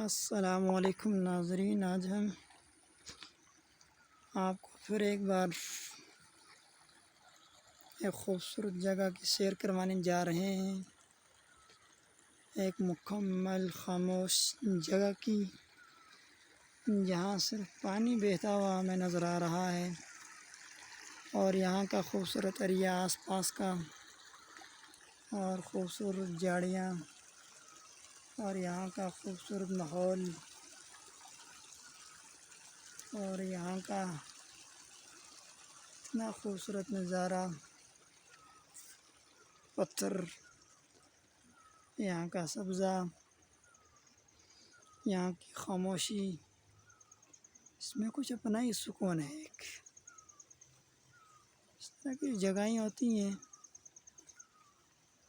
السلام علیکم ناظرین، آج ہم آپ کو پھر ایک بار ایک خوبصورت جگہ کی سیر کروانے جا رہے ہیں، ایک مکمل خاموش جگہ کی، جہاں صرف پانی بہتا ہوا ہمیں نظر آ رہا ہے اور یہاں کا خوبصورت ایریا آس پاس کا اور خوبصورت جھاڑیاں اور یہاں کا خوبصورت ماحول اور یہاں کا اتنا خوبصورت نظارہ، پتھر، یہاں کا سبزہ، یہاں کی خاموشی، اس میں کچھ اپنا ہی سکون ہے۔ ایک اس طرح کی جگہیں ہوتی ہیں،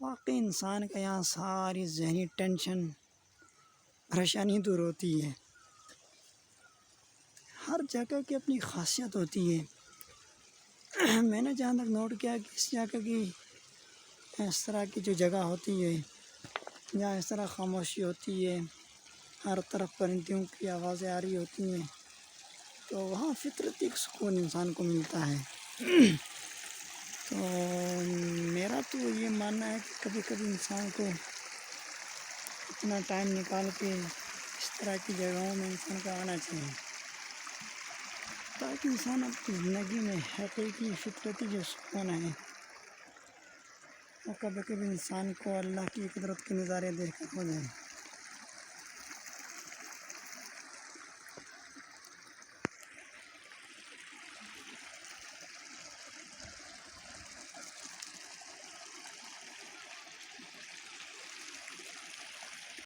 واقعی انسان کا یہاں ساری ذہنی ٹینشن، پریشانی دور ہوتی ہے۔ ہر جگہ کی اپنی خاصیت ہوتی ہے۔ میں نے جہاں تک نوٹ کیا کہ اس جگہ کی اس طرح کی جو جگہ ہوتی ہے، جہاں اس طرح خاموشی ہوتی ہے، ہر طرف پرندوں کی آوازیں آ رہی ہوتی ہیں، تو وہاں فطرتی ایک سکون انسان کو ملتا ہے۔ تو میرا تو یہ ماننا ہے کہ کبھی کبھی انسان کو اپنا ٹائم نکال کے اس طرح کی جگہوں میں انسان کو آنا چاہیے، تاکہ انسان اپنی زندگی میں حقیقی فطرتی جو سکون ہے، وہ کبھی کبھی انسان کو اللہ کی قدرت کے نظارے دیکھ کر ہو جائے۔